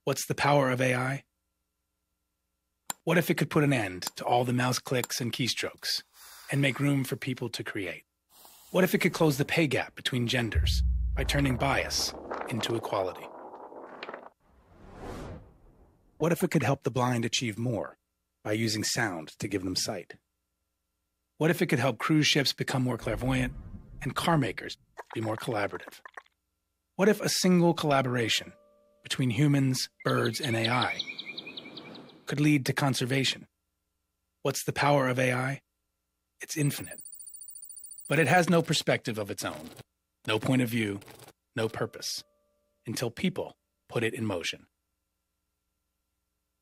What's the power of AI? What if it could put an end to all the mouse clicks and keystrokes and make room for people to create? What if it could close the pay gap between genders by turning bias into equality? What if it could help the blind achieve more by using sound to give them sight? What if it could help cruise ships become more clairvoyant and car makers be more collaborative? What if a single collaboration between humans, birds, and AI could lead to conservation? What's the power of AI? It's infinite. But it has no perspective of its own, no point of view, no purpose, until people put it in motion,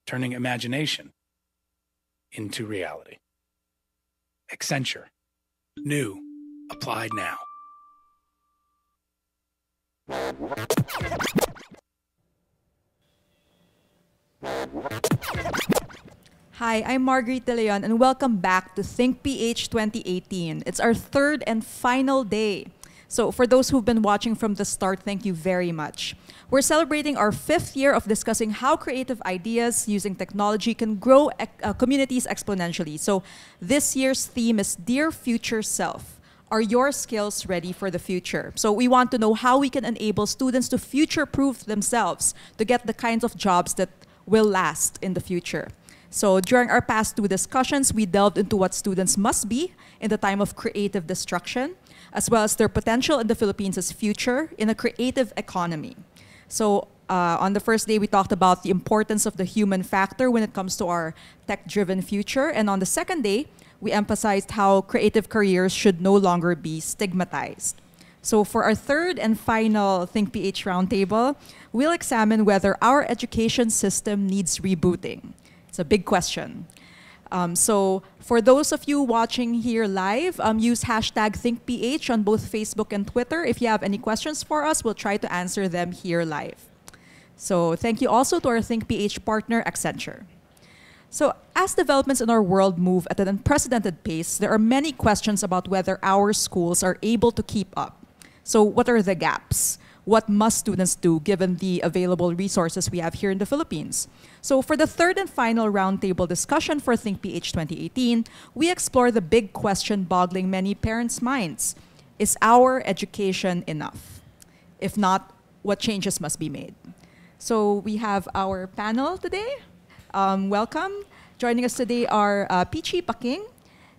turning imagination into reality. Accenture. New. Applied now. Hi, I'm Marguerite De Leon, and welcome back to Think PH 2018. It's our third and final day. So for those who've been watching from the start, thank you very much. We're celebrating our 5th year of discussing how creative ideas using technology can grow communities exponentially. So this year's theme is Dear Future Self. Are your skills ready for the future? So we want to know how we can enable students to future-proof themselves to get the kinds of jobs that will last in the future. So during our past 2 discussions, we delved into what students must be in the time of creative destruction, as well as their potential in the Philippines' future in a creative economy. So on the first day, we talked about the importance of the human factor when it comes to our tech-driven future. And on the second day, we emphasized how creative careers should no longer be stigmatized. So for our third and final Think PH roundtable, we'll examine whether our education system needs rebooting. It's a big question. So for those of you watching here live, use hashtag ThinkPH on both Facebook and Twitter. If you have any questions for us, we'll try to answer them here live. So thank you also to our ThinkPH partner, Accenture. So as developments in our world move at an unprecedented pace, there are many questions about whether our schools are able to keep up. So what are the gaps? What must students do given the available resources we have here in the Philippines? So for the third and final roundtable discussion for Think PH 2018, we explore the big question boggling many parents' minds. Is our education enough? If not, what changes must be made? So we have our panel today. Welcome. Joining us today are Peachy Paking,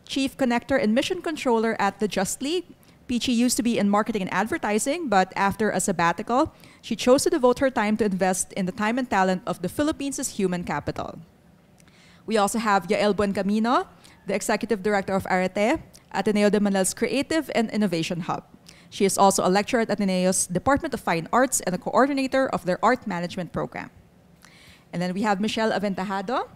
Chief Connector and Mission Controller at the Just League. Peachy used to be in marketing and advertising, but after a sabbatical, she chose to devote her time to invest in the time and talent of the Philippines' human capital. We also have Yael Buencamino, the Executive Director of Arete, Ateneo de Manila's Creative and Innovation Hub. She is also a lecturer at Ateneo's Department of Fine Arts and a coordinator of their art management program. And then we have Michelle Aventajado,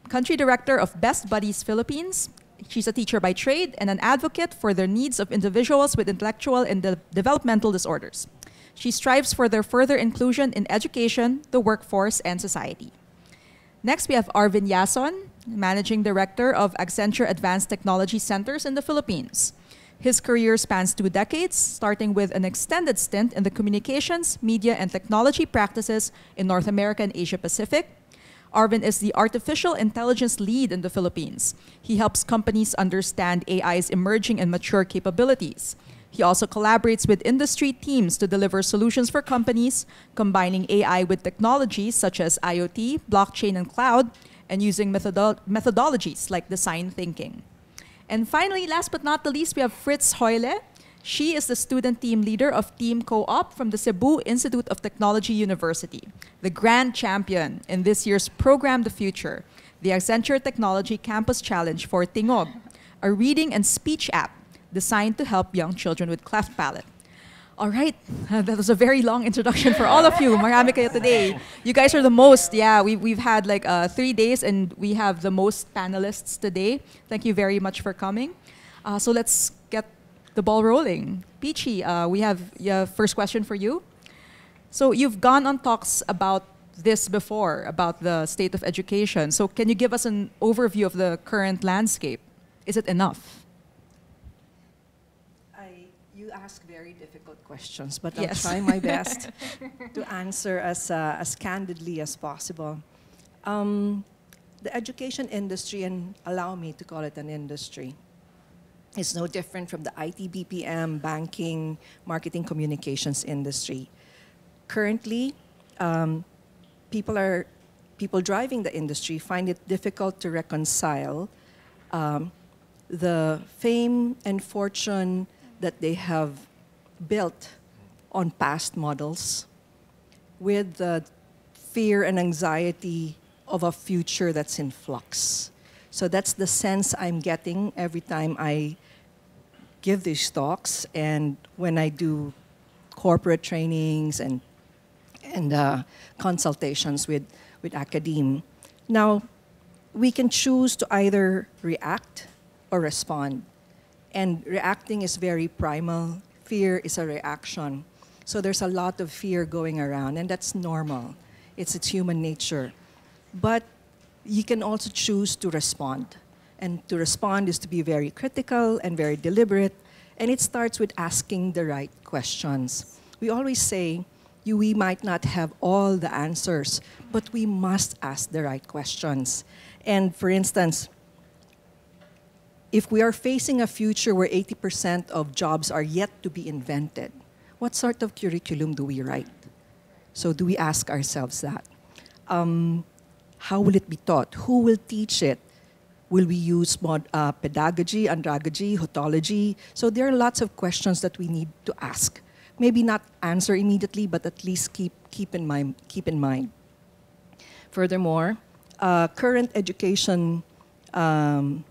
Country Director of Best Buddies Philippines. She's a teacher by trade and an advocate for the needs of individuals with intellectual and developmental disorders. She strives for their further inclusion in education, the workforce, and society. Next, we have Arvin Yason, Managing Director of Accenture Advanced Technology Centers in the Philippines. His career spans 2 decades, starting with an extended stint in the communications, media, and technology practices in North America and Asia Pacific. Arvin is the artificial intelligence lead in the Philippines. He helps companies understand AI's emerging and mature capabilities. He also collaborates with industry teams to deliver solutions for companies, combining AI with technologies such as IoT, blockchain, and cloud, and using methodologies like design thinking. And finally, last but not the least, we have Fritz Hoyle. She is the student team leader of Team Co-op from the Cebu Institute of Technology University, the grand champion in this year's Program the Future, the Accenture Technology Campus Challenge for Tingog, a reading and speech app designed to help young children with cleft palate. All right, that was a very long introduction for all of you. Marami kayo today. You guys are the most. Yeah, we've had like 3 days and we have the most panelists today. Thank you very much for coming. So let's get the ball rolling. Peachy, we have your first question for you. So you've gone on talks about this before, about the state of education. So can you give us an overview of the current landscape? Is it enough? I You ask very difficult questions, but Yes. I'll try my best to answer as candidly as possible. The education industry, and allow me to call it an industry, is no different from the IT, BPM, banking, marketing, communications industry. Currently, people driving the industry find it difficult to reconcile the fame and fortune that they have built on past models with the fear and anxiety of a future that's in flux. So that's the sense I'm getting every time I give these talks and when I do corporate trainings and consultations with academe. Now, we can choose to either react or respond. And reacting is very primal. Fear is a reaction. So there's a lot of fear going around, and that's normal. It's human nature. But you can also choose to respond. And to respond is to be very critical and very deliberate, and it starts with asking the right questions. We always say, we might not have all the answers, but we must ask the right questions. And for instance, if we are facing a future where 80% of jobs are yet to be invented, what sort of curriculum do we write? So do we ask ourselves that? How will it be taught? Who will teach it? Will we use pedagogy, andragogy, hotology? So there are lots of questions that we need to ask. Maybe not answer immediately, but at least keep in mind. Furthermore, current education, current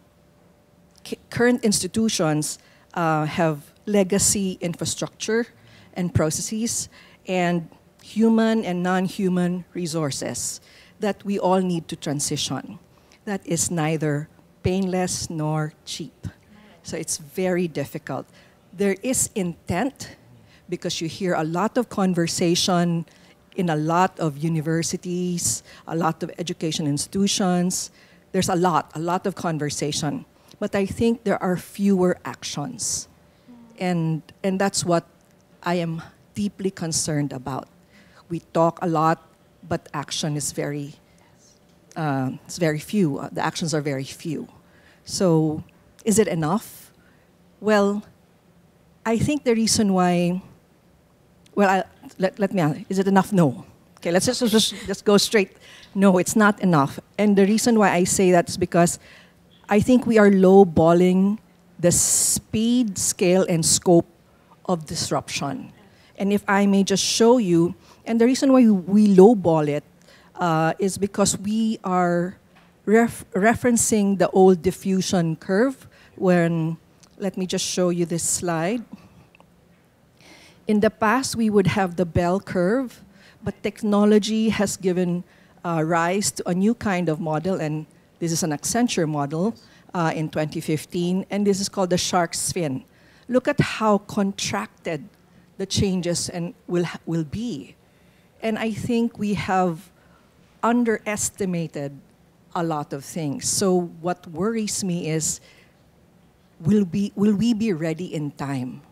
institutions have legacy infrastructure and processes and human and non-human resources that we all need to transition. That is neither painless nor cheap. So it's very difficult. There is intent because you hear a lot of conversation in a lot of universities, a lot of education institutions. There's a lot of conversation. But I think there are fewer actions. And that's what I am deeply concerned about. We talk a lot, but action is very few. The actions are very few. So is it enough? Well, I think the reason why, let me ask, is it enough? No. Okay, let's just go straight. No, it's not enough. And the reason why I say that is because I think we are lowballing the speed, scale, and scope of disruption. And if I may just show you, and the reason why we lowball it is because we are referencing the old diffusion curve when, let me just show you this slide. In the past, we would have the bell curve, but technology has given rise to a new kind of model, and this is an Accenture model in 2015, and this is called the shark's fin. Look at how contracted the changes and will be. And I think we have underestimated a lot of things. So what worries me is, will we be ready in time?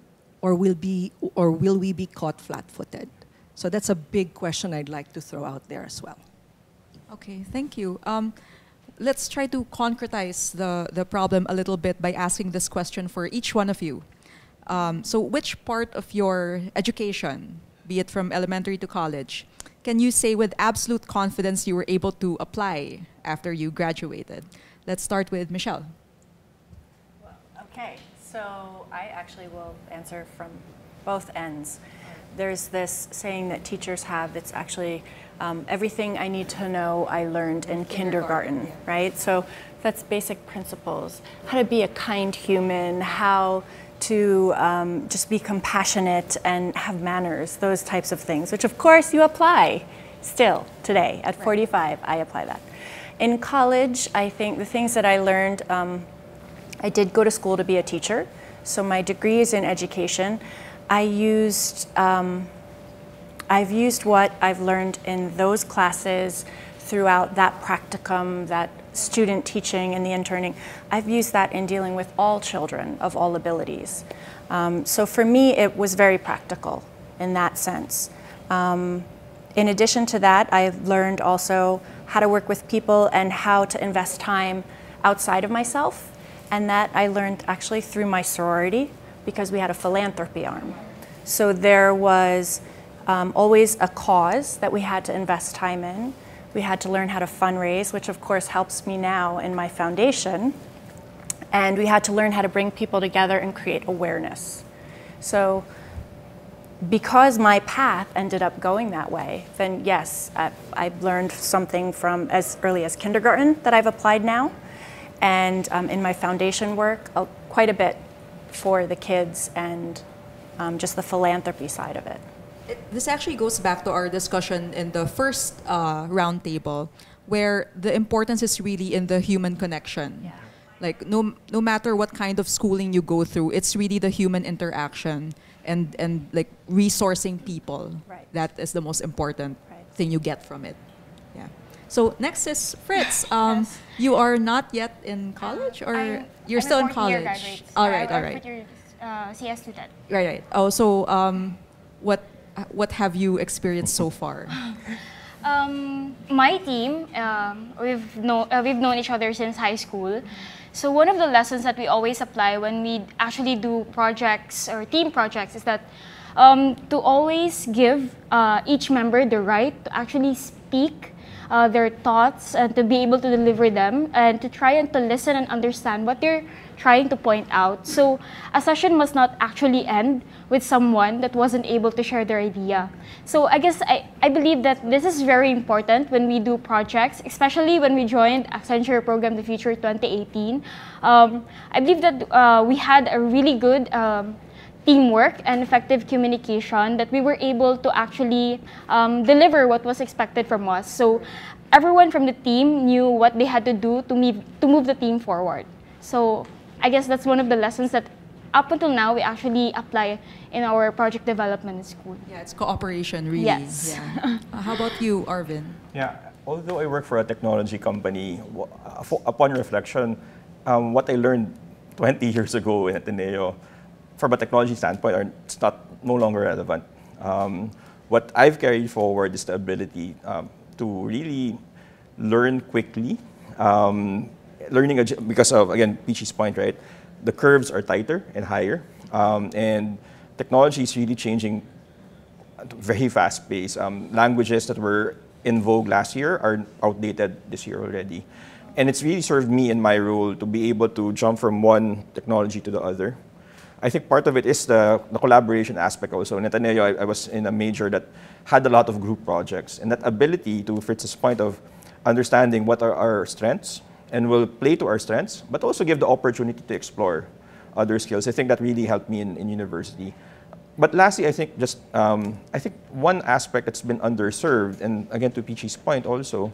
Or will we be caught flat-footed? So that's a big question I'd like to throw out there as well. Okay, thank you. Let's try to concretize the problem a little bit by asking this question for each one of you. So which part of your education, be it from elementary to college, can you say with absolute confidence you were able to apply after you graduated? Let's start with Michelle. Okay, so I actually will answer from both ends. There's this saying that teachers have that's actually everything I need to know I learned in kindergarten, right? So that's basic principles. How to be a kind human, how to just be compassionate and have manners, those types of things, which of course you apply still today. At 45, I apply that. In college, I think the things that I learned, I did go to school to be a teacher. So my degree is in education. I've used what I've learned in those classes throughout that practicum, that student teaching and the interning, I've used that in dealing with all children of all abilities. So for me, it was very practical in that sense. In addition to that, I've learned also how to work with people and how to invest time outside of myself. And that I learned actually through my sorority, because we had a philanthropy arm. So there was always a cause that we had to invest time in. We had to learn how to fundraise, which of course helps me now in my foundation. And we had to learn how to bring people together and create awareness. So because my path ended up going that way, then yes, I've learned something from as early as kindergarten that I've applied now. And in my foundation work, quite a bit for the kids and just the philanthropy side of it. This actually goes back to our discussion in the first roundtable, where the importance is really in the human connection. Yeah. Like no matter what kind of schooling you go through, it's really the human interaction and like resourcing people. Right. That is the most important Right. thing you get from it. Yeah. So next is Fritz. Yes. You are not yet in college, or you're I'm still a in fourth year college? graduate. All right, all I'm a right. fourth-year, CS student. Right. Oh, so what have you experienced so far? My team, we've known each other since high school. So one of the lessons that we always apply when we actually do projects or team projects is that to always give each member the right to actually speak their thoughts and to be able to deliver them, and to try and to listen and understand what they're trying to point out. So a session must not actually end with someone that wasn't able to share their idea. So I guess I believe that this is very important when we do projects, especially when we joined Accenture Program The Future 2018. I believe that we had a really good teamwork and effective communication, that we were able to actually deliver what was expected from us. So everyone from the team knew what they had to do to move the team forward. So I guess that's one of the lessons that up until now we actually apply in our project development in school. Yeah, it's cooperation, really. Yes. Yeah. How about you, Arvin? Yeah, although I work for a technology company, upon reflection, what I learned 20 years ago in Ateneo, from a technology standpoint, it's no longer relevant. What I've carried forward is the ability to really learn quickly, because of, again, Peachy's point, right? The curves are tighter and higher, and technology is really changing at a very fast pace. Languages that were in vogue last year are outdated this year already. And it's really served me in my role to be able to jump from one technology to the other. I think part of it is the collaboration aspect also. In Ateneo, I was in a major that had a lot of group projects. And that ability, to Fritz's point of understanding what are our strengths, and will play to our strengths, but also give the opportunity to explore other skills. I think that really helped me in university. But lastly, I think I think one aspect that's been underserved, and again to Peachy's point also,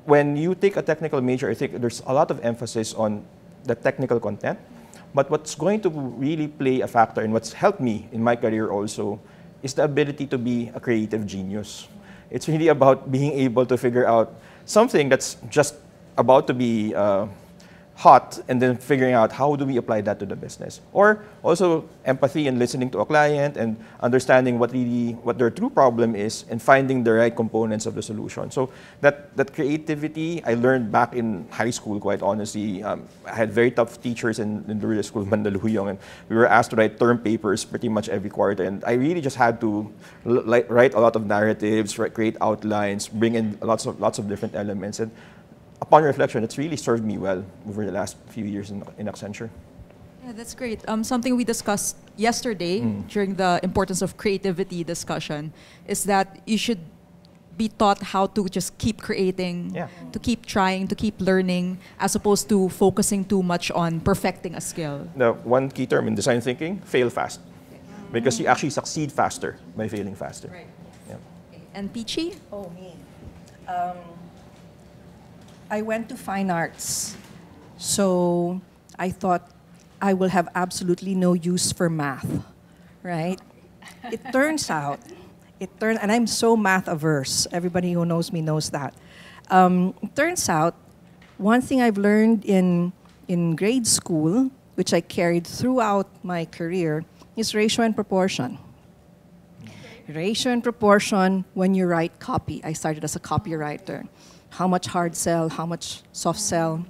when you take a technical major, I think there's a lot of emphasis on the technical content. But what's going to really play a factor in what's helped me in my career also is the ability to be a creative genius. It's really about being able to figure out something that's just about to be hot, and then figuring out how do we apply that to the business. Or also empathy and listening to a client and understanding what their true problem is and finding the right components of the solution. So that creativity I learned back in high school, quite honestly. I had very tough teachers in the school, Mandaluyong, and we were asked to write term papers pretty much every quarter. And I really just had to write a lot of narratives, create outlines, bring in lots of different elements. And upon reflection, it's really served me well over the last few years in Accenture. Yeah, that's great. Something we discussed yesterday during the importance of creativity discussion is that you should be taught how to just keep creating, to keep trying, to keep learning, as opposed to focusing too much on perfecting a skill. The one key term in design thinking, fail fast. Because you actually succeed faster by failing faster. Right. Yeah. And Peachy? Oh, me. I went to fine arts, so I thought I will have absolutely no use for math, right? It turns out, and I'm so math averse. Everybody who knows me knows that. Turns out, one thing I've learned in grade school, which I carried throughout my career, is ratio and proportion. Ratio and proportion when you write copy. I started as a copywriter. How much hard sell, how much soft sell.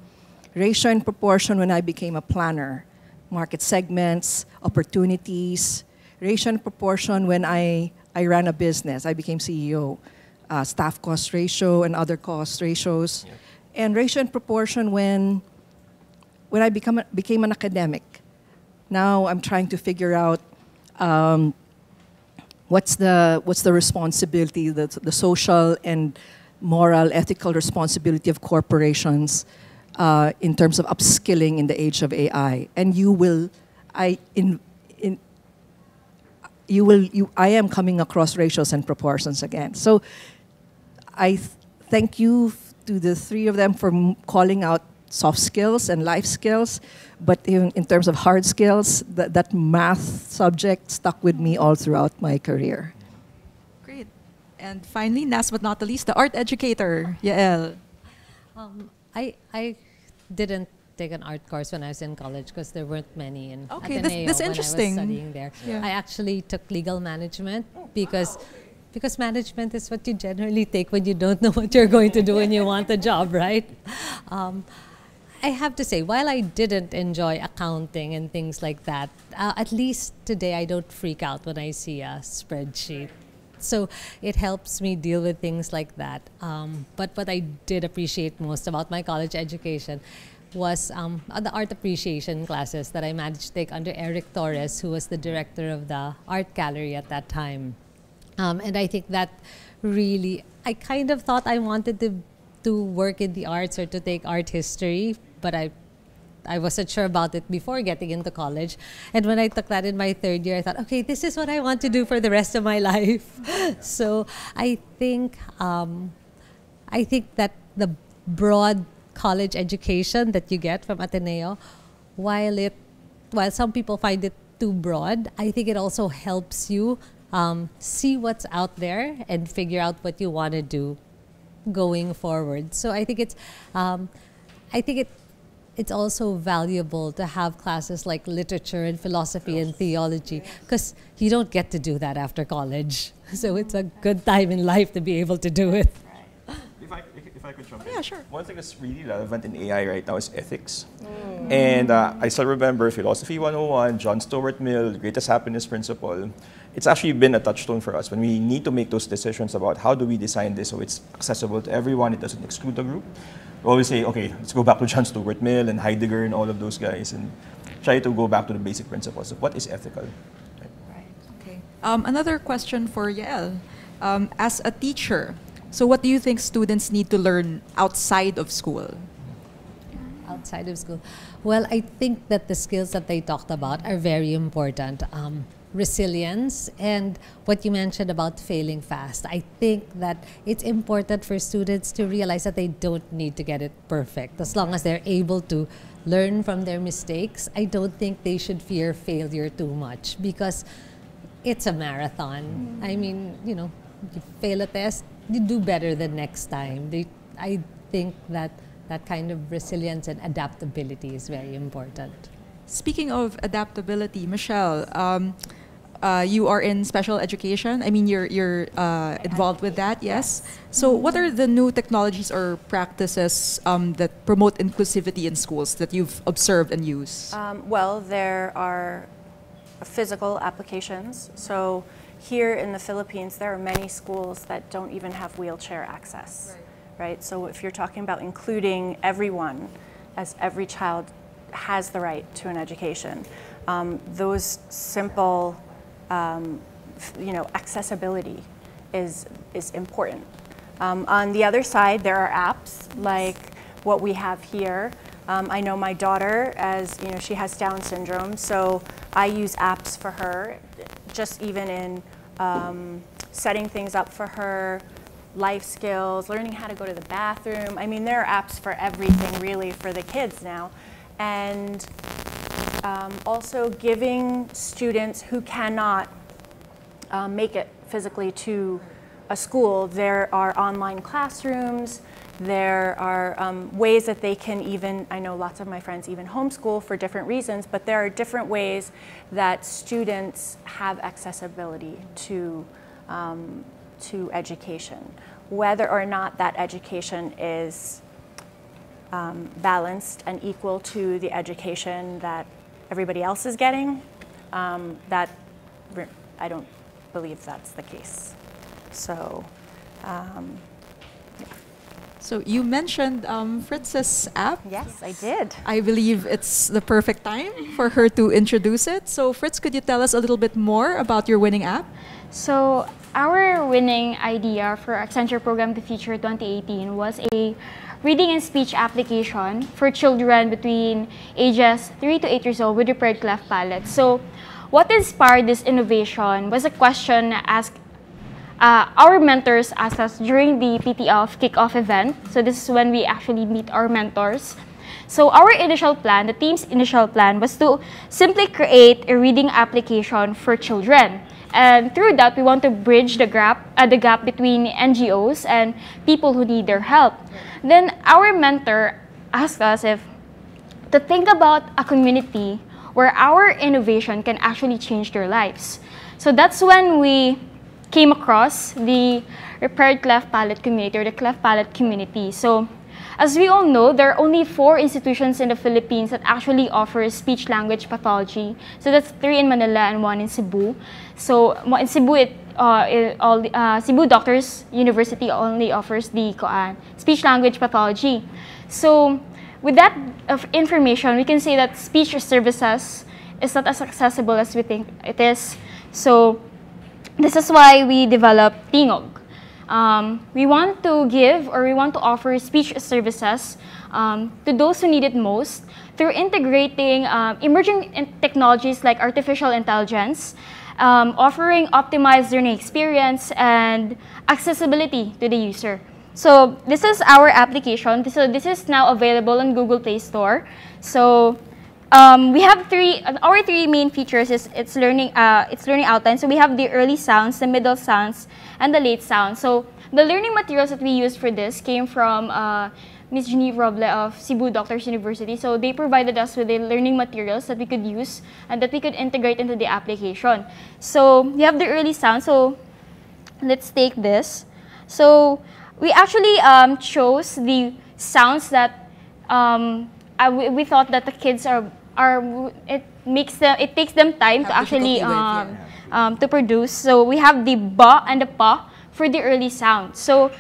Ratio and proportion when I became a planner. Market segments, opportunities. Ratio and proportion when I ran a business. I became CEO. Staff cost ratio and other cost ratios. Yeah. And ratio and proportion when I became an academic. Now I'm trying to figure out what's the responsibility, the social and moral, ethical responsibility of corporations in terms of upskilling in the age of AI. And I am coming across ratios and proportions again. So I thank you to the three of them for calling out soft skills and life skills, but in terms of hard skills, that math subject stuck with me all throughout my career. Great. And finally, last but not the least, the art educator, Yael. I didn't take an art course when I was in college because there weren't many in Okay, Ateneo that's when interesting. I was studying there. Yeah. I actually took legal management because management is what you generally take when you don't know what you're going to do and you want a job, right? I have to say, while I didn't enjoy accounting and things like that, at least today I don't freak out when I see a spreadsheet. So it helps me deal with things like that. But what I did appreciate most about my college education was the art appreciation classes that I managed to take under Eric Torres, who was the director of the art gallery at that time. And I think that really, I kind of thought I wanted to work in the arts or to take art history, but I wasn't sure about it before getting into college. And when I took that in my third year, I thought, okay, this is what I want to do for the rest of my life. So I think that the broad college education that you get from Ateneo, while some people find it too broad, I think it also helps you see what's out there and figure out what you want to do going forward. So I think it's also valuable to have classes like literature and philosophy and theology because you don't get to do that after college. So it's a good time in life to be able to do it. If I could jump in. Yeah, sure. One thing that's really relevant in AI right now is ethics. And I still remember Philosophy 101, John Stuart Mill, the Greatest Happiness Principle. It's actually been a touchstone for us when we need to make those decisions about how do we design this so it's accessible to everyone, it doesn't exclude the group. We always say, okay, let's go back to John Stuart Mill and Heidegger and all of those guys and try to go back to the basic principles of what is ethical. Right. Okay. Another question for Yael. As a teacher, so what do you think students need to learn outside of school? Outside of school? Well, I think that the skills that they talked about are very important. Resilience and what you mentioned about failing fast. I think that it's important for students to realize that they don't need to get it perfect. As long as they're able to learn from their mistakes, I don't think they should fear failure too much because it's a marathon. I mean, you fail a test, you do better the next time. I think that kind of resilience and adaptability is very important. Speaking of adaptability, Michelle, you are in special education. I mean, you're involved with that, yes? So what are the new technologies or practices that promote inclusivity in schools that you've observed and used? Well, there are physical applications. So here in the Philippines, there are many schools that don't even have wheelchair access, right? So if you're talking about including everyone, as every child has the right to an education, those simple accessibility is important. On the other side, there are apps like what we have here. I know my daughter, as she has Down syndrome, so I use apps for her, just even in setting things up for her, life skills, learning how to go to the bathroom. I mean, there are apps for everything really for the kids now. And also giving students who cannot make it physically to a school, there are online classrooms There are ways that they can even, I know lots of my friends even homeschool for different reasons, but there are different ways that students have accessibility to education. Whether or not that education is balanced and equal to the education that everybody else is getting, I don't believe that's the case. So, So you mentioned Fritz's app. yes, I did. I believe it's the perfect time for her to introduce it. So Fritz, could you tell us a little bit more about your winning app? So our winning idea for Accenture Program the Future 2018 was a reading and speech application for children between ages 3 to 8 years old with repaired cleft palate. So what inspired this innovation was a question asked our mentors asked us during the PTF kickoff event. So this is when we actually meet our mentors. So our initial plan, the team's initial plan, was to simply create a reading application for children. And through that, we want to bridge the gap between NGOs and people who need their help. Then our mentor asked us to think about a community where our innovation can actually change their lives. So that's when we came across the repaired cleft palate community, or the cleft palate community. So as we all know, there are only 4 institutions in the Philippines that actually offer speech-language pathology. So that's 3 in Manila and 1 in Cebu. So in Cebu, Cebu Doctors University only offers the speech-language pathology. So with that information, we can say that speech services is not as accessible as we think it is. So this is why we developed Tingog. We want to give, or we want to offer speech services to those who need it most through integrating emerging technologies like artificial intelligence, offering optimized learning experience and accessibility to the user. So this is our application. So this is now available on Google Play Store. So we have our three main features is it's learning outline. So we have the early sounds, the middle sounds, and the late sounds. So the learning materials that we used for this came from Ms. Genevieve Roble of Cebu Doctors University. So they provided us with the learning materials that we could use and that we could integrate into the application. So we have the early sound. So let's take this. So we actually chose the sounds that we thought that the kids it takes them time to actually to produce. So we have the ba and the pa for the early sound. So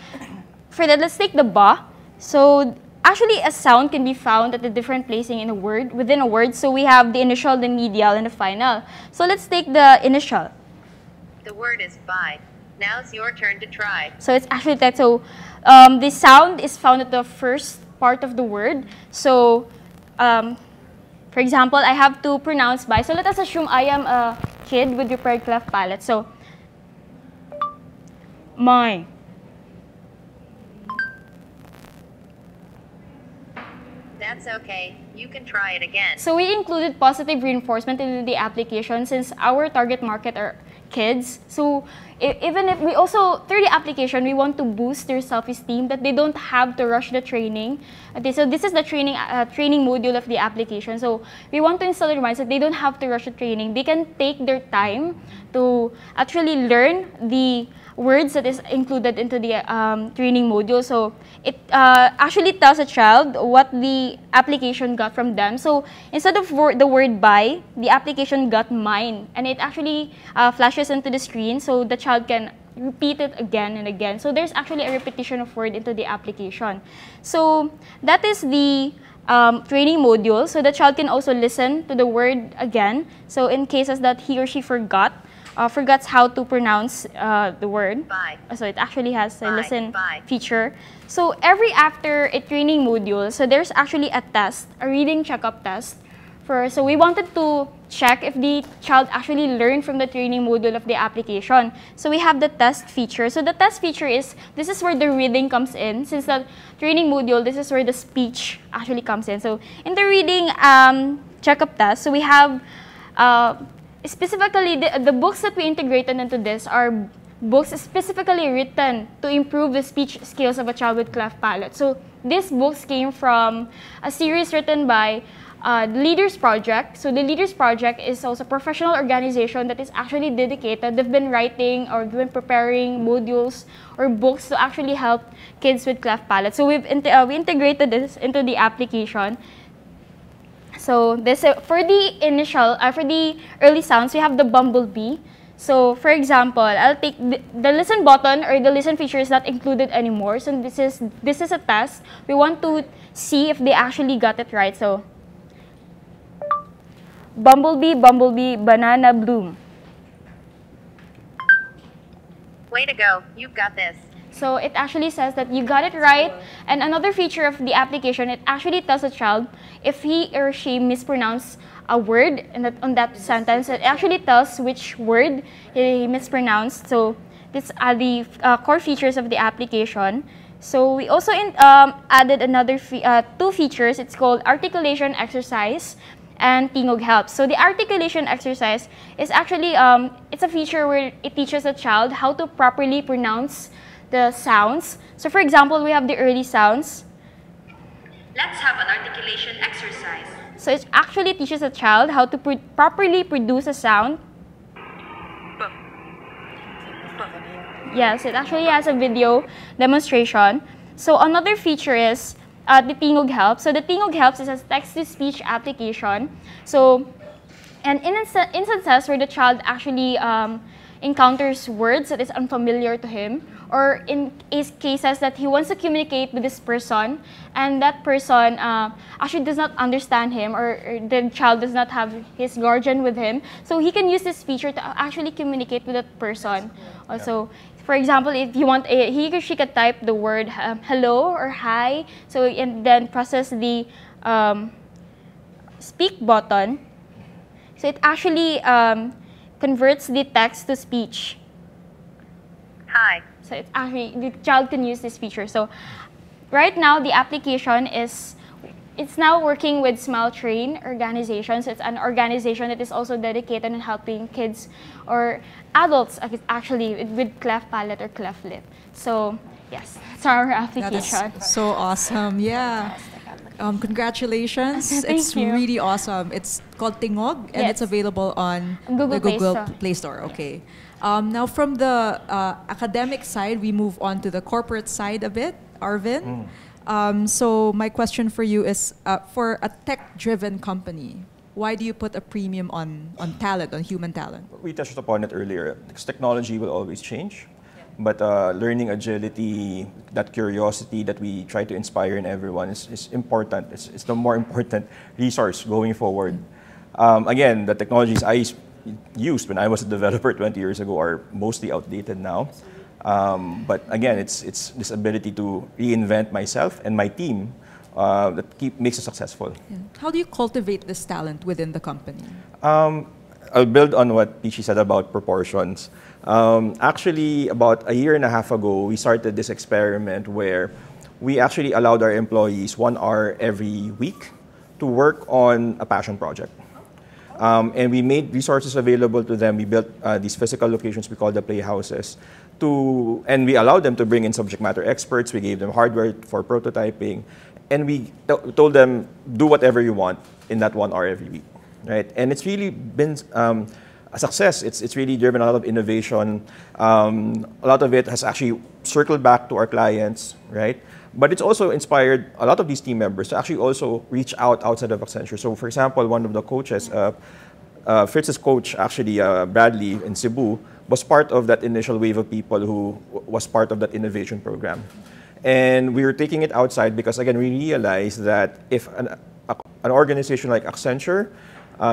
for that, let's take the ba. So actually a sound can be found at a different placing in a word, within a word. So we have the initial, the medial, and the final. So let's take the initial. The word is bye. Now it's your turn to try. So it's actually that. So the sound is found at the first part of the word. So for example, I have to pronounce bye. So let us assume I am a kid with repaired cleft palate. So my. That's okay. You can try it again. So we included positive reinforcement in the application since our target market are kids. So even if we also, through the application, we want to boost their self-esteem, that they don't have to rush the training. Okay, so this is the training module of the application. So we want to instill their minds that they don't have to rush the training. They can take their time to actually learn the words that is included into the training module. So it actually tells a child what the application got from them. So instead of the word buy, the application got mine, and it actually flashes into the screen so the child can repeat it again and again. So there's actually a repetition of word into the application. So that is the training module. So the child can also listen to the word again. So in cases that he or she forgets how to pronounce the word. Bye. So it actually has a listen Bye. feature. So after a training module, so there's actually a test, a reading checkup test. So we wanted to check if the child actually learned from the training module of the application. So we have the test feature. So the test feature this is where the reading comes in. Since the training module, this is where the speech actually comes in. So in the reading checkup test, so we have specifically, the books that we integrated into this are books specifically written to improve the speech skills of a child with cleft palate. So these books came from a series written by the Leaders Project. So the Leaders Project is also a professional organization that is actually dedicated. They've been writing or they've been preparing modules or books to actually help kids with cleft palate. So we integrated this into the application. So this for the early sounds, we have the bumblebee. So for example, I'll take the listen button or the listen feature is not included anymore. So this is a test. We want to see if they actually got it right. So bumblebee, bumblebee, banana bloom. Way to go. You've got this. So it actually says that you got it right. And another feature of the application, it actually tells the child if he or she mispronounced a word on that sentence. It actually tells which word he mispronounced. So these are the core features of the application. So we also added another two features. It's called articulation exercise and Tingog helps. So the articulation exercise is actually it's a feature where it teaches a child how to properly pronounce the sounds. So for example, we have the early sounds. Let's have an articulation exercise. So it actually teaches a child how to properly produce a sound. Yes, it actually has a video demonstration. So another feature is the Tingog Helps. So the Tingog Helps is a text-to-speech application. So, and in instances where the child actually encounters words that is unfamiliar to him, or in cases that he wants to communicate with this person, and that person actually does not understand him, or the child does not have his guardian with him, so he can use this feature to actually communicate with that person. Also, for example, if you want, he or she could type the word hello or hi, so and then process the speak button. So it actually converts the text to speech. Hi. So it's actually, the child can use this feature. So right now, the application it's now working with Smile Train organizations. It's an organization that is also dedicated in helping kids or adults actually with cleft palate or cleft lip. So yes, it's our application. That is so awesome. Yeah. Congratulations. It's you. really awesome. It's called Tingog, and it's available on Google the Play Google Store. Play Store. Okay. Now, from the academic side, we move on to the corporate side a bit, Arvin. So my question for you is, for a tech-driven company, why do you put a premium on talent, on human talent? We touched upon it earlier, because technology will always change. But learning agility, that curiosity that we try to inspire in everyone is important. It's the more important resource going forward. Again, the technologies I used when I was a developer 20 years ago are mostly outdated now. But again, it's this ability to reinvent myself and my team that makes us successful. Yeah. How do you cultivate this talent within the company? I'll build on what Pichi said about proportions. Actually, about a year and a half ago, we started this experiment where we actually allowed our employees 1 hour every week to work on a passion project. And we made resources available to them. We built these physical locations we call the playhouses, and we allowed them to bring in subject matter experts. We gave them hardware for prototyping, and we told them, do whatever you want in that 1 hour every week, right? And it's really been a success. It's really driven a lot of innovation. A lot of it has actually circled back to our clients, right? But it's also inspired a lot of these team members to actually also reach out outside of Accenture. So for example, one of the coaches, Fritz's coach, actually Bradley in Cebu, was part of that initial wave of people who was part of that innovation program. And we were taking it outside because, again, we realized that if an organization like Accenture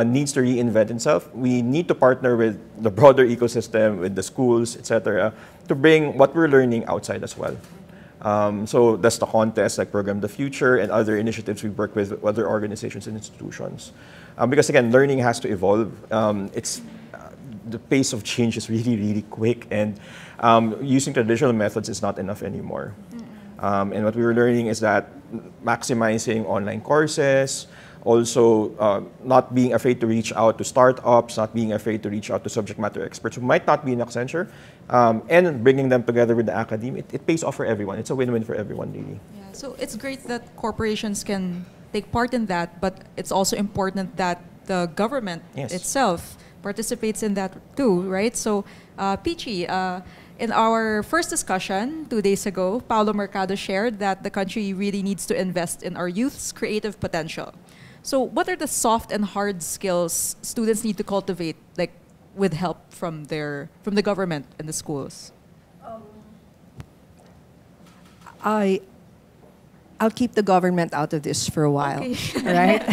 needs to reinvent itself, we need to partner with the broader ecosystem, with the schools, etc., to bring what we're learning outside as well. So that's the contest, like Program the Future, and other initiatives we work with other organizations and institutions. Because again, learning has to evolve. The pace of change is really, really quick, and using traditional methods is not enough anymore. And what we were learning is that maximizing online courses also not being afraid to reach out to startups, not being afraid to reach out to subject matter experts who might not be in Accenture, and bringing them together with the academe, it pays off for everyone. It's a win-win for everyone, really. Yeah, so it's great that corporations can take part in that, but it's also important that the government itself participates in that too, right? So, Peachy, in our first discussion 2 days ago, Paulo Mercado shared that the country really needs to invest in our youth's creative potential. So what are the soft and hard skills students need to cultivate, like with help from the government and the schools? I'll keep the government out of this for a while, Okay. right?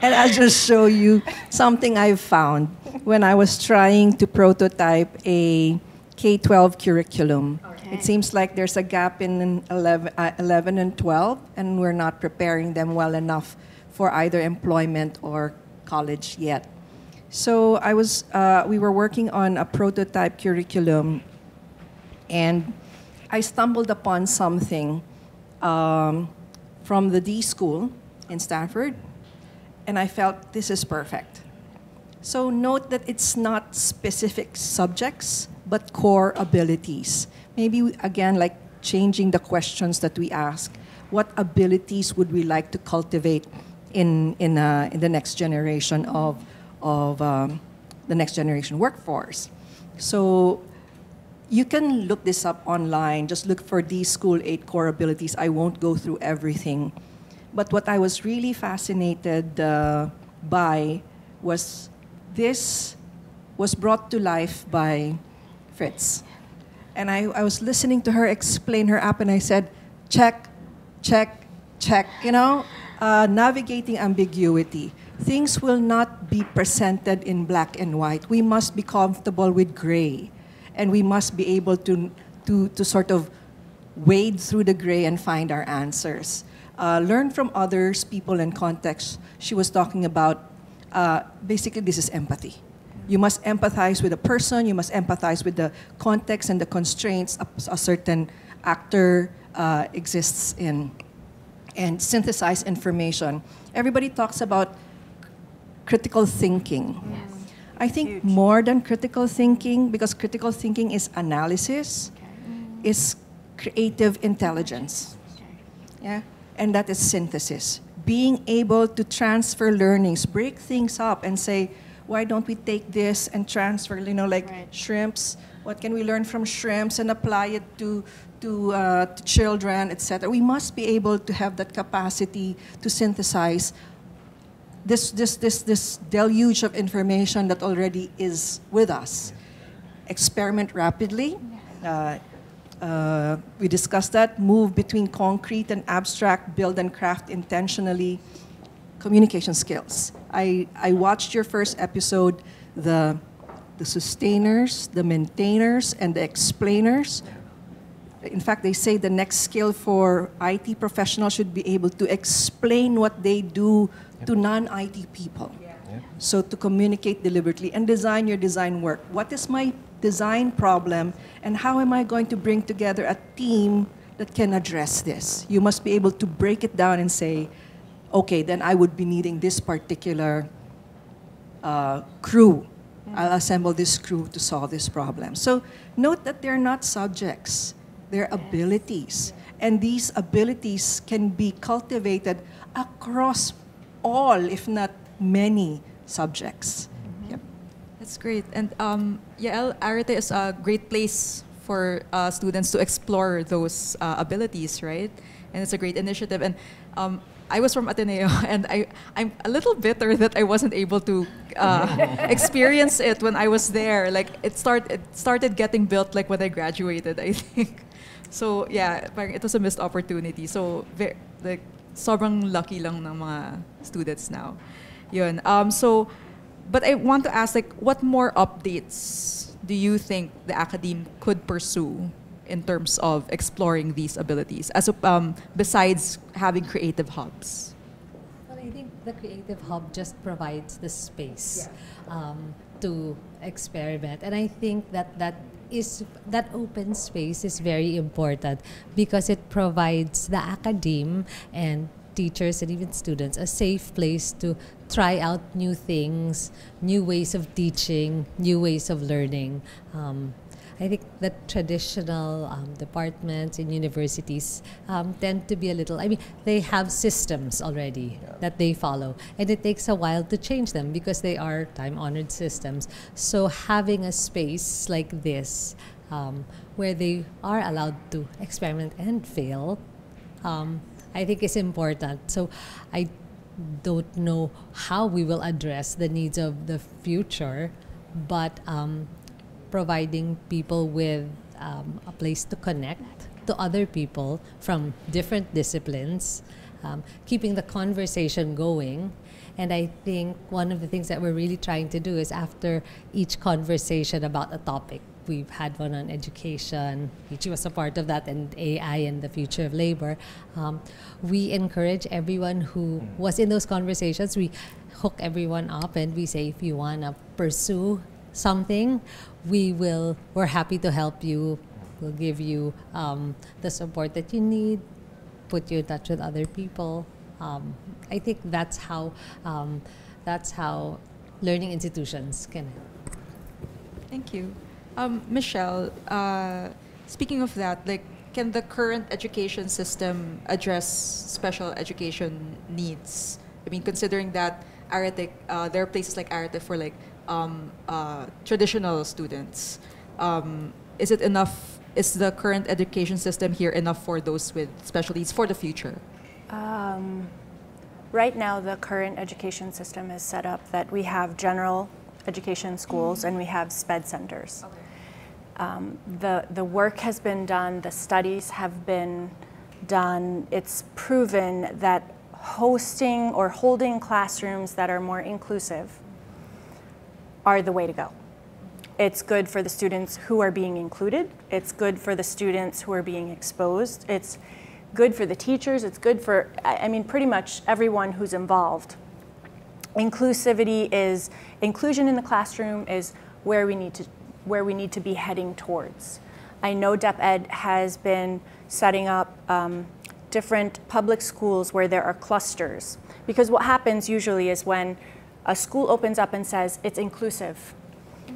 And I'll just show you something I've found when I was trying to prototype a K-12 curriculum. Okay. It seems like there's a gap in 11 and 12, and we're not preparing them well enough for either employment or college yet. So we were working on a prototype curriculum, and I stumbled upon something from the D School in Stanford, and I felt this is perfect. So note that it's not specific subjects, but core abilities. Maybe, again, like changing the questions that we ask. What abilities would we like to cultivate in the next generation of the next generation workforce? So you can look this up online. Just look for D School 8 core abilities. I won't go through everything. But what I was really fascinated by was this was brought to life by Fritz. And I was listening to her explain her app, and I said, check, check, check. You know, navigating ambiguity. Things will not be presented in black and white. We must be comfortable with gray. And we must be able to sort of wade through the gray and find our answers. Learn from others, people, and context. She was talking about, basically, this is empathy. You must empathize with a person, you must empathize with the context and the constraints a certain actor exists in, and synthesize information. Everybody talks about critical thinking. Yes. I think more than critical thinking, because critical thinking is analysis, is creative intelligence. Yeah? And that is synthesis. Being able to transfer learnings, break things up and say, why don't we take this and transfer, like shrimps, what can we learn from shrimps and apply it to children, etc. We must be able to have that capacity to synthesize this deluge of information that already is with us. Experiment rapidly. We discussed that. Move between concrete and abstract. Build and craft intentionally. Communication skills. I watched your first episode, the sustainers, the maintainers, and the explainers. In fact, they say the next skill for IT professionals should be able to explain what they do to non-IT people. So to communicate deliberately and design your design work. What is my design problem, and how am I going to bring together a team that can address this? You must be able to break it down and say, okay, then I would be needing this particular crew. I'll assemble this crew to solve this problem. So note that they're not subjects, they're abilities. And these abilities can be cultivated across all, if not many, subjects. Yep. That's great. And Yael, Arete is a great place for students to explore those abilities, right? And it's a great initiative. And I was from Ateneo, and I'm a little bitter that I wasn't able to experience it when I was there. Like it started getting built like when I graduated, I think. So yeah, it was a missed opportunity. So like sobrang lucky lang ng mga students now. Yun. But I want to ask, like, what more updates do you think the academe could pursue in terms of exploring these abilities, besides having creative hubs? Well, I think the creative hub just provides the space to experiment, and I think that open space is very important because it provides the academe and teachers and even students a safe place to try out new things, new ways of teaching, new ways of learning. I think that traditional departments in universities tend to be a little, I mean, they have systems already that they follow, and it takes a while to change them because they are time-honored systems. So having a space like this where they are allowed to experiment and fail, I think is important. So I don't know how we will address the needs of the future, but providing people with a place to connect to other people from different disciplines, keeping the conversation going. And I think one of the things that we're really trying to do is after each conversation about a topic, we've had one on education, which was a part of that, and AI and the future of labor. We encourage everyone who was in those conversations, we hook everyone up and we say, if you want to pursue something, we're happy to help you. We'll give you the support that you need, put you in touch with other people. I think that's how learning institutions can help. Thank you. Michelle, speaking of that, like, can the current education system address special education needs? I mean, considering that Aratic, there are places like Aratic for like traditional students. Is it enough? Is the current education system here enough for those with special needs for the future? Right now, the current education system is set up that we have general education schools and we have SPED centers. Okay. The work has been done, the studies have been done. It's proven that hosting or holding classrooms that are more inclusive are the way to go. It's good for the students who are being included. It's good for the students who are being exposed. It's good for the teachers. It's good for, I mean, pretty much everyone who's involved. Inclusivity is, inclusion in the classroom is where we need to be heading towards. I know DepEd has been setting up different public schools where there are clusters. Because what happens usually is when a school opens up and says it's inclusive,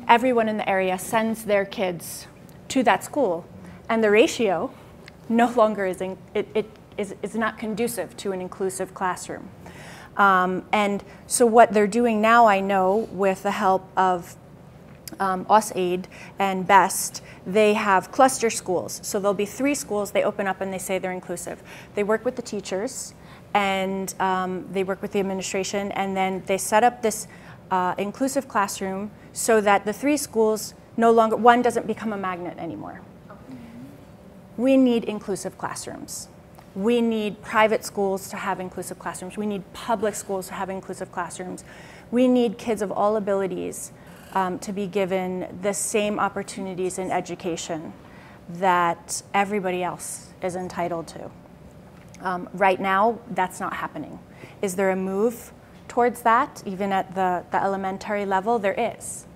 everyone in the area sends their kids to that school, and the ratio no longer is not conducive to an inclusive classroom. And so what they're doing now, I know, with the help of AusAid and BEST, they have cluster schools. So there'll be 3 schools, they open up and they say they're inclusive. They work with the teachers and they work with the administration, and then they set up this inclusive classroom so that the 3 schools no longer, one doesn't become a magnet anymore. We need inclusive classrooms. We need private schools to have inclusive classrooms. We need public schools to have inclusive classrooms. We need kids of all abilities to be given the same opportunities in education that everybody else is entitled to. Right now, that's not happening. Is there a move towards that, even at the elementary level? There is.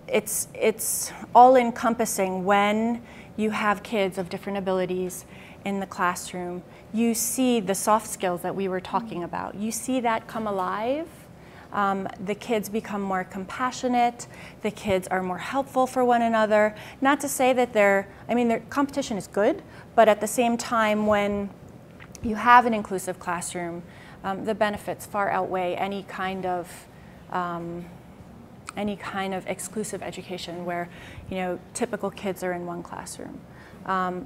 It's all-encompassing. When you have kids of different abilities in the classroom, you see the soft skills that we were talking about. You see that come alive. The kids become more compassionate. The kids are more helpful for one another. Not to say that their competition is good, but at the same time, when you have an inclusive classroom, the benefits far outweigh any kind of exclusive education where, typical kids are in one classroom.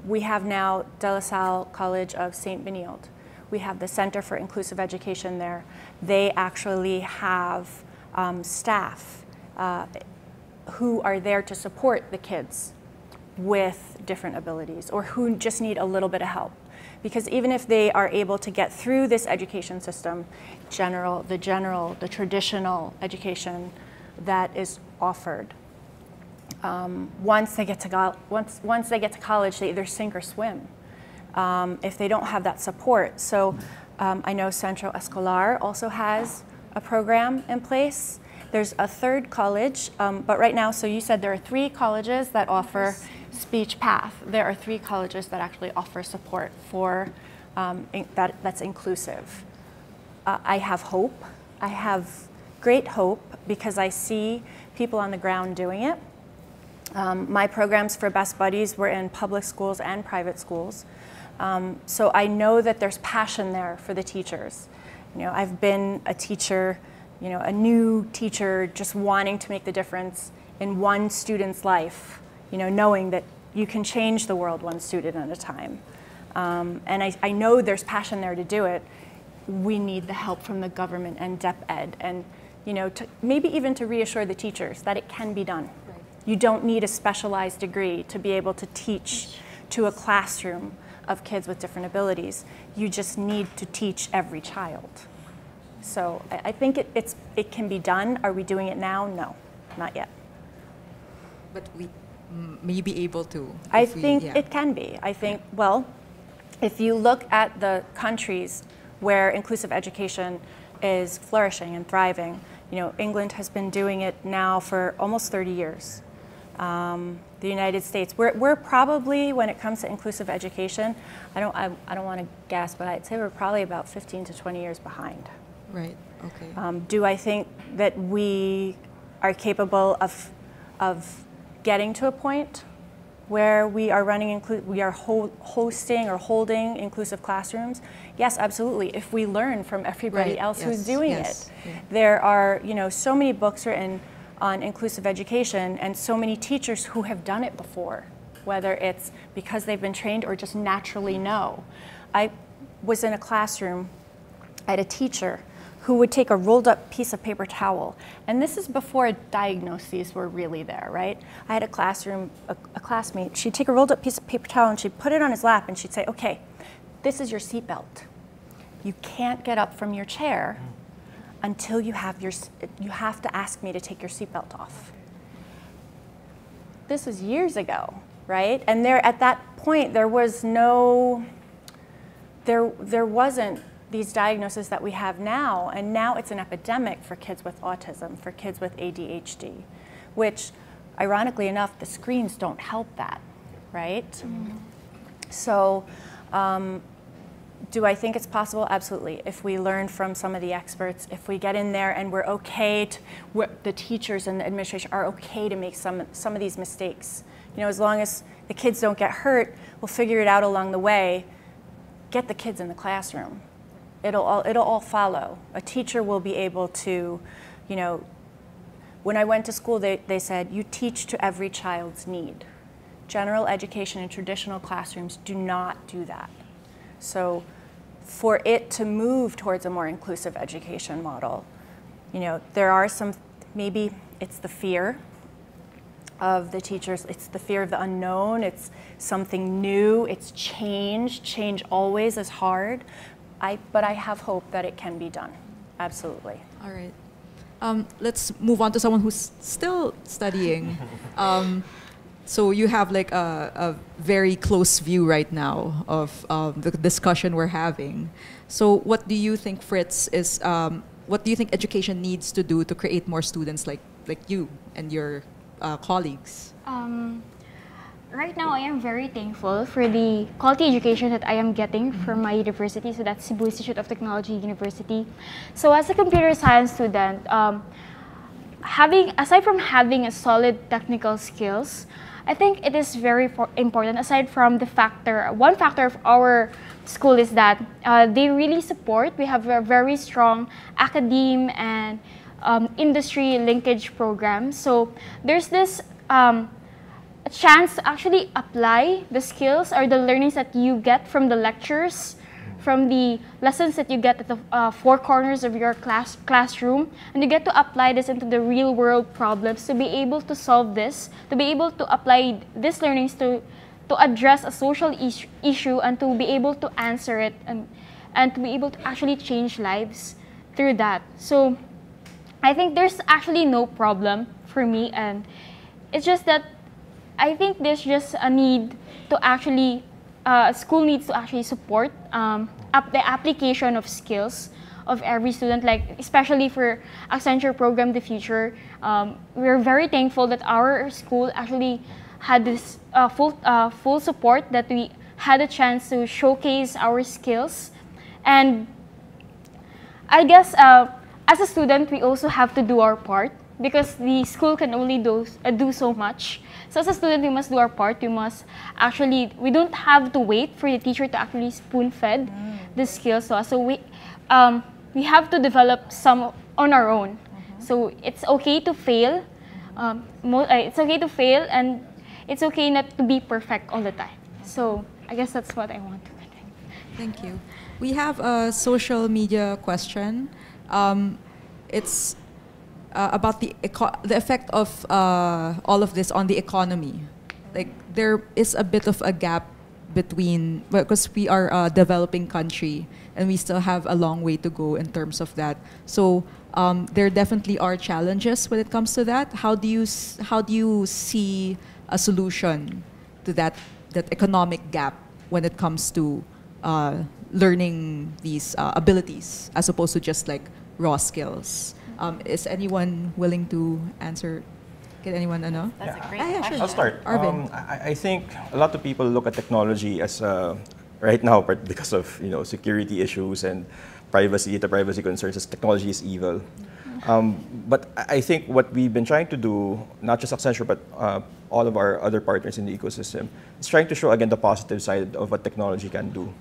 We have now De La Salle College of St. Benilde. We have the Center for Inclusive Education there. They actually have staff who are there to support the kids with different abilities or who just need a little bit of help. Because even if they are able to get through this education system, the traditional education that is offered, once they get to college, they either sink or swim if they don't have that support. So I know Centro Escolar also has a program in place. There's a 3rd college, but right now, so you said there are 3 colleges that offer speech path. There are 3 colleges that actually offer support for that's inclusive. I have hope. I have great hope because I see people on the ground doing it. My programs for Best Buddies were in public schools and private schools. So I know that there's passion there for the teachers. I've been a teacher, a new teacher just wanting to make the difference in one student's life, knowing that you can change the world one student at a time. And I know there's passion there to do it. We need the help from the government and DepEd and maybe even to reassure the teachers that it can be done. Right. You don't need a specialized degree to be able to teach to a classroom of kids with different abilities. You just need to teach every child. So I think it can be done. Are we doing it now? No, not yet. But we may be able to. I think it can be. I think, well, if you look at the countries where inclusive education is flourishing and thriving, England has been doing it now for almost 30 years. The United States, we're probably, when it comes to inclusive education, I don't want to guess, but I'd say we're probably about 15 to 20 years behind. Right. Okay. Do I think that we are capable of getting to a point where we are hosting or holding inclusive classrooms? Yes, absolutely. If we learn from everybody else who's doing it. Yeah. There are, so many books written on inclusive education and so many teachers who have done it before, whether it's because they've been trained or just naturally know. I was in a classroom, I had a teacher who would take a rolled up piece of paper towel. And this is before diagnoses were really there, right? I had a classmate, she'd take a rolled up piece of paper towel and she'd put it on his lap and she'd say, okay, this is your seatbelt. You can't get up from your chair until you have to ask me to take your seatbelt off. This was years ago, right? And at that point, there wasn't these diagnoses that we have now, and now it's an epidemic for kids with autism, for kids with ADHD, which, ironically enough, the screens don't help that, right? Mm-hmm. So, do I think it's possible? Absolutely. If we learn from some of the experts, if we get in there and we're okay, the teachers and the administration are okay to make some of these mistakes. As long as the kids don't get hurt, we'll figure it out along the way. Get the kids in the classroom. It'll all follow. A teacher will be able to, when I went to school, they said, you teach to every child's need. General education and traditional classrooms do not do that. So for it to move towards a more inclusive education model, there are maybe it's the fear of the teachers, it's the fear of the unknown, it's something new, it's change. Change always is hard. But I have hope that it can be done. Absolutely. All right. Let's move on to someone who's still studying. So you have like a very close view right now of the discussion we're having. So what do you think, Fritz, what do you think education needs to do to create more students like you and your colleagues? Right now, I am very thankful for the quality education that I am getting from my university. So that's Cebu Institute of Technology University. So as a computer science student, aside from having a solid technical skills, I think it is very important. Aside from one factor of our school is that they really support. We have a very strong academe and industry linkage program. So there's this a chance to actually apply the skills or the learnings that you get from the lectures, from the lessons that you get at the four corners of your classroom, and you get to apply this into the real world problems to be able to solve this, to be able to apply these learnings to address a social issue and to be able to answer it and to be able to actually change lives through that. So I think there's actually no problem for me, and it's just that I think there's just a need to actually, school needs to actually support the application of skills of every student, like especially for Accenture program The Future. We're very thankful that our school actually had this full support, that we had a chance to showcase our skills. And I guess as a student, we also have to do our part because the school can only do so much. So as a student, we must do our part. We don't have to wait for the teacher to actually spoon-fed the skills to us. So we have to develop some on our own. So it's okay to fail. It's okay to fail, and it's okay not to be perfect all the time. So I guess that's what I want to convey. Thank you. We have a social media question. It's about the effect of all of this on the economy. Like there is a bit of a gap between, because we are a developing country and we still have a long way to go in terms of that. So there definitely are challenges when it comes to that. How do you see a solution to that economic gap when it comes to learning these abilities as opposed to just like raw skills? Is anyone willing to answer? Can anyone know? That's a great question. I'll start. Arvin. I think a lot of people look at technology as right now, because of security issues and data privacy concerns, as technology is evil. But I think what we've been trying to do, not just Accenture, but all of our other partners in the ecosystem, is trying to show again the positive side of what technology can do.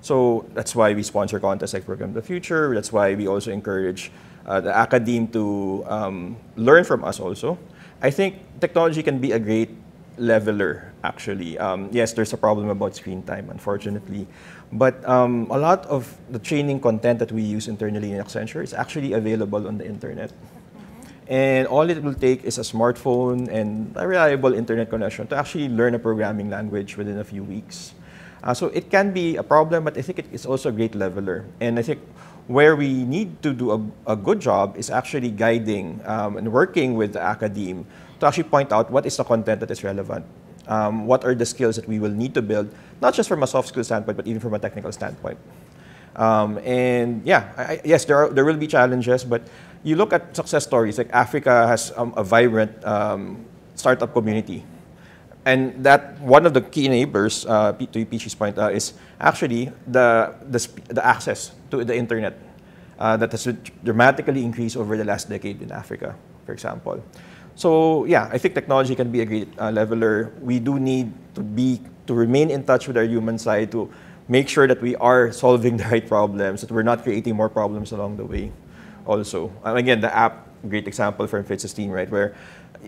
So that's why we sponsor contests like Program the Future. That's why we also encourage the academe to learn from us also. I think technology can be a great leveler, actually. Yes, there's a problem about screen time, unfortunately. But a lot of the training content that we use internally in Accenture is actually available on the internet. And all it will take is a smartphone and a reliable internet connection to actually learn a programming language within a few weeks. So it can be a problem, but I think it is also a great leveler. And I think where we need to do a good job is actually guiding and working with the academe to actually point out what is the content that is relevant. What are the skills that we will need to build, not just from a soft skill standpoint, but even from a technical standpoint. And yeah, yes, there will be challenges, but you look at success stories, like Africa has a vibrant startup community. And that one of the key enablers, to Peachy's point, is actually the access to the internet that has dramatically increased over the last decade in Africa, for example. So yeah, I think technology can be a great leveler. We do need to remain in touch with our human side to make sure that we are solving the right problems, that we're not creating more problems along the way. Also, again, the app, great example from Fitz's team, right, where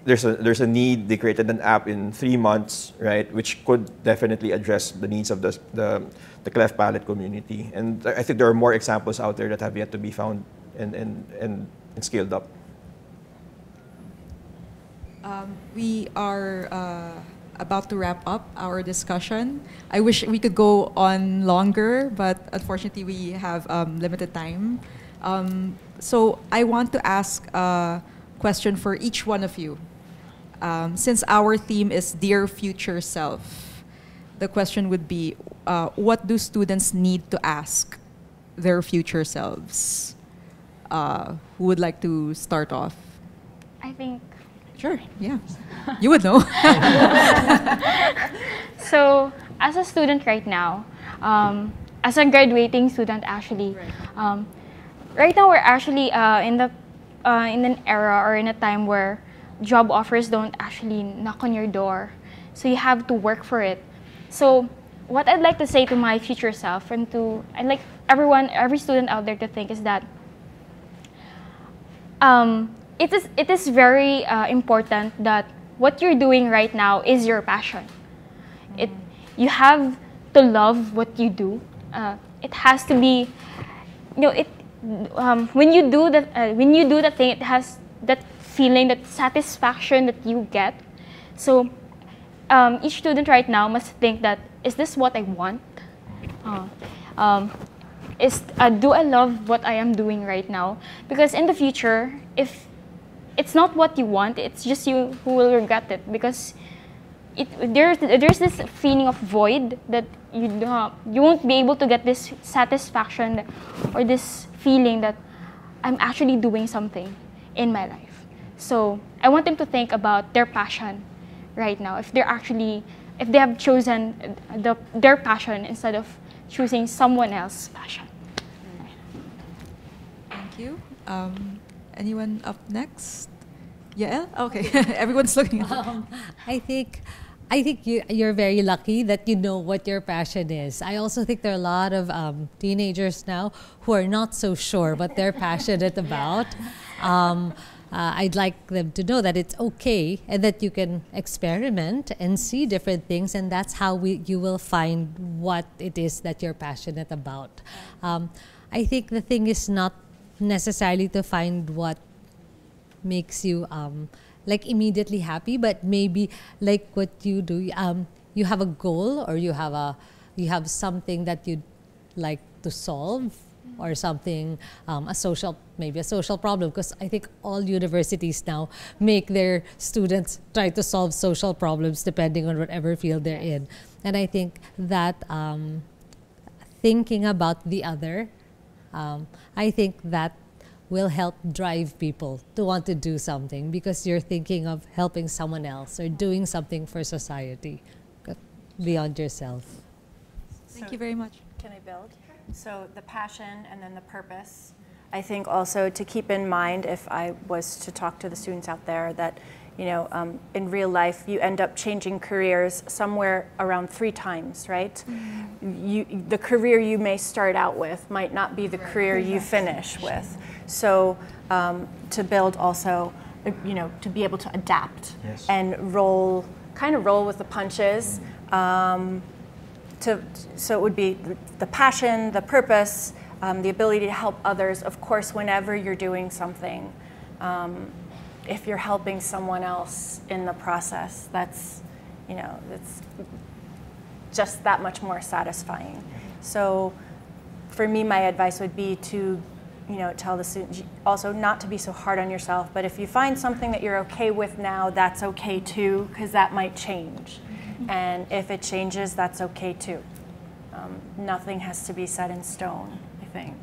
there's a need. They created an app in 3 months, right, which could definitely address the needs of the cleft palate community. And I think there are more examples out there that have yet to be found and scaled up. We are about to wrap up our discussion. I wish we could go on longer, but unfortunately we have limited time. So I want to ask a question for each one of you. Since our theme is Dear Future Self, the question would be, what do students need to ask their future selves? Who would like to start off? I think. Sure, yeah. You would know. So, as a student right now, as a graduating student actually, right now we're actually in an era or in a time where job offers don't actually knock on your door. So you have to work for it. So what I'd like to say to my future self and I'd like every student out there to think is that it is very important that what you're doing right now is your passion. You have to love what you do. It has to be, when you do the thing, it has that feeling, that satisfaction that you get. So each student right now must think that, is this what I want? Do I love what I am doing right now? Because in the future, if it's not what you want, it's just you who will regret it, because there's this feeling of void that you won't be able to get this satisfaction or this feeling that I'm actually doing something in my life. So I want them to think about their passion right now. If they're actually if they have chosen their passion instead of choosing someone else's passion. Thank you. Anyone up next? Yael? Okay, everyone's looking at I think you're very lucky that you know what your passion is. I also think there are a lot of teenagers now who are not so sure what they're passionate about. I'd like them to know that it's okay and that you can experiment and see different things, and that's how you will find what it is that you're passionate about. I think the thing is not necessarily to find what makes you like immediately happy, but maybe like what you do, you have a goal, or you have something that you'd like to solve, or something, maybe a social problem, because I think all universities now make their students try to solve social problems depending on whatever field they're in. And I think that thinking about the other, I think that will help drive people to want to do something, because you're thinking of helping someone else or doing something for society beyond yourself. Thank you very much. Can I build? So the passion and then the purpose. I think also to keep in mind, if I was to talk to the students out there, that in real life you end up changing careers somewhere around 3 times, right? Mm-hmm. The career you may start out with might not be the career you finish with. So to build also, to be able to adapt and kind of roll with the punches. So it would be the passion, the purpose, the ability to help others. Of course, whenever you're doing something, if you're helping someone else in the process, that's just that much more satisfying. So for me, my advice would be to tell the students also not to be so hard on yourself, but if you find something that you're okay with now, that's okay too, because that might change. And if it changes, that's okay too. Nothing has to be set in stone, I think.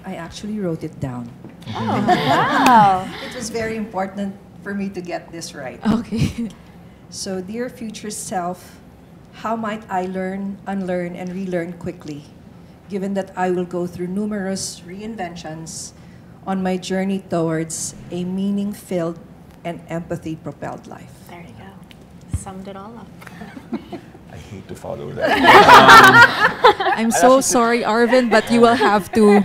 I actually wrote it down. Oh, wow. It was very important for me to get this right. Okay. So, dear future self, how might I learn, unlearn, and relearn quickly, given that I will go through numerous reinventions on my journey towards a meaning-filled and empathy-propelled life? There you go. Summed it all up. I hate to follow that. I'm so sorry, Arvin, but you will have to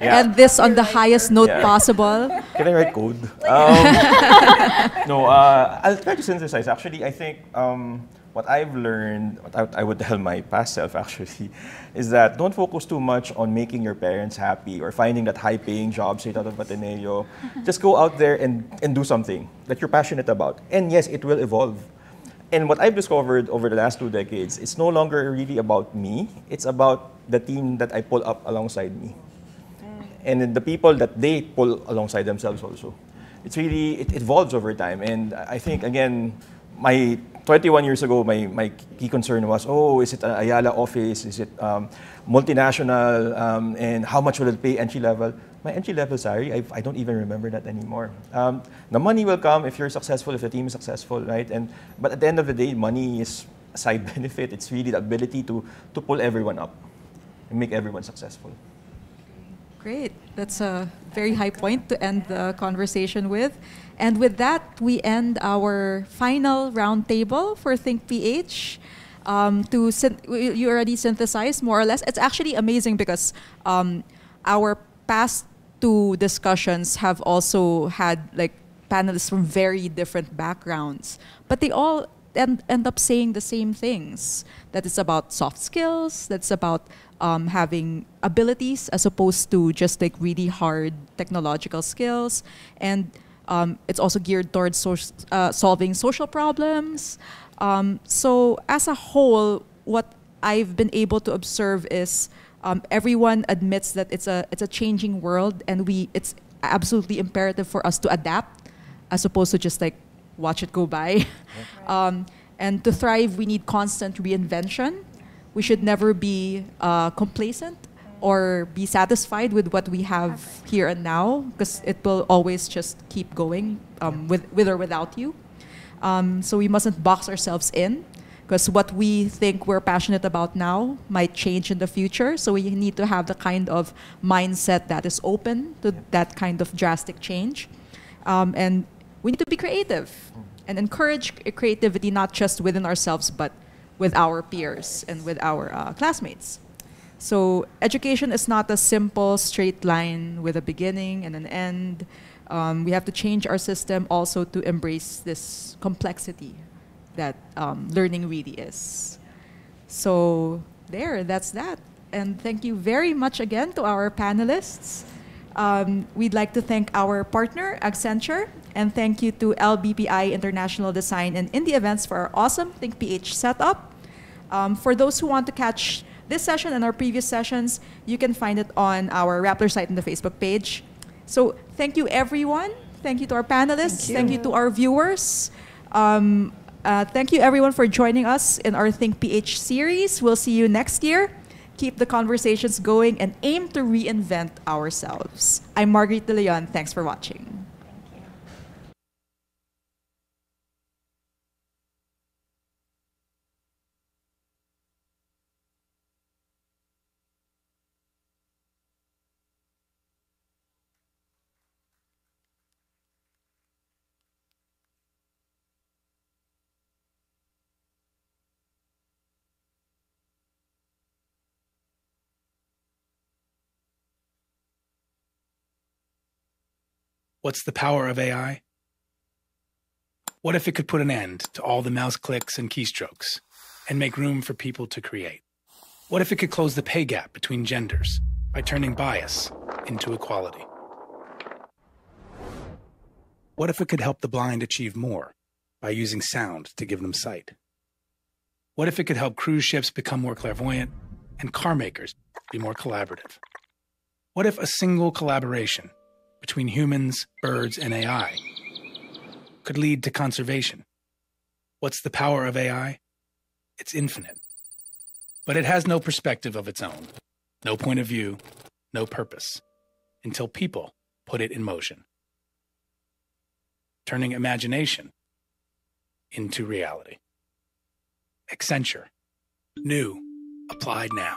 end this on the highest note possible. Can I write code? No, I'll try to synthesize. Actually, I think what I've learned, what I would tell my past self actually, is that don't focus too much on making your parents happy or finding that high-paying job straight out of Ateneo. Just go out there and do something that you're passionate about. And yes, it will evolve. And what I've discovered over the last 2 decades, it's no longer really about me. It's about the team that I pull up alongside me. And the people that they pull alongside themselves also. It's really, it evolves over time. And I think, again, my 21 years ago, my key concern was, is it an Ayala office? Is it multinational? And how much will it pay entry level? My entry level salary, I don't even remember that anymore. The money will come if you're successful, if the team is successful, right? But at the end of the day, money is a side benefit. It's really the ability to pull everyone up and make everyone successful. Great. That's a very high point to end the conversation with. And with that, we end our final roundtable for Think PH. You already synthesized more or less. It's actually amazing because our past 2 discussions have also had like panelists from very different backgrounds, but they all end up saying the same things. That it's about soft skills, that's about having abilities as opposed to just like really hard technological skills. And it's also geared towards solving social problems. So as a whole, what I've been able to observe is everyone admits that it's a changing world, and it's absolutely imperative for us to adapt as opposed to just like watch it go by. And to thrive, we need constant reinvention. We should never be complacent or be satisfied with what we have here and now, because it will always just keep going with or without you. So we mustn't box ourselves in, because what we think we're passionate about now might change in the future. So we need to have the kind of mindset that is open to that kind of drastic change. And we need to be creative and encourage creativity, not just within ourselves, but with our peers and with our classmates. So education is not a simple straight line with a beginning and an end. We have to change our system also to embrace this complexity that learning really is. So that's that. And thank you very much again to our panelists. We'd like to thank our partner, Accenture, and thank you to LBPI International Design and Indie Events for our awesome ThinkPH setup. For those who want to catch this session and our previous sessions, you can find it on our Rappler site and the Facebook page. So thank you, everyone. Thank you to our panelists. Thank you to our viewers. Thank you, everyone, for joining us in our ThinkPH series. We'll see you next year. Keep the conversations going and aim to reinvent ourselves. I'm Marguerite De Leon. Thanks for watching. What's the power of AI? What if it could put an end to all the mouse clicks and keystrokes and make room for people to create? What if it could close the pay gap between genders by turning bias into equality? What if it could help the blind achieve more by using sound to give them sight? What if it could help cruise ships become more clairvoyant and car makers be more collaborative? What if a single collaboration between humans, birds, and AI could lead to conservation? What's the power of AI? It's infinite. But it has no perspective of its own, no point of view, no purpose, until people put it in motion, turning imagination into reality. Accenture. New. Applied now.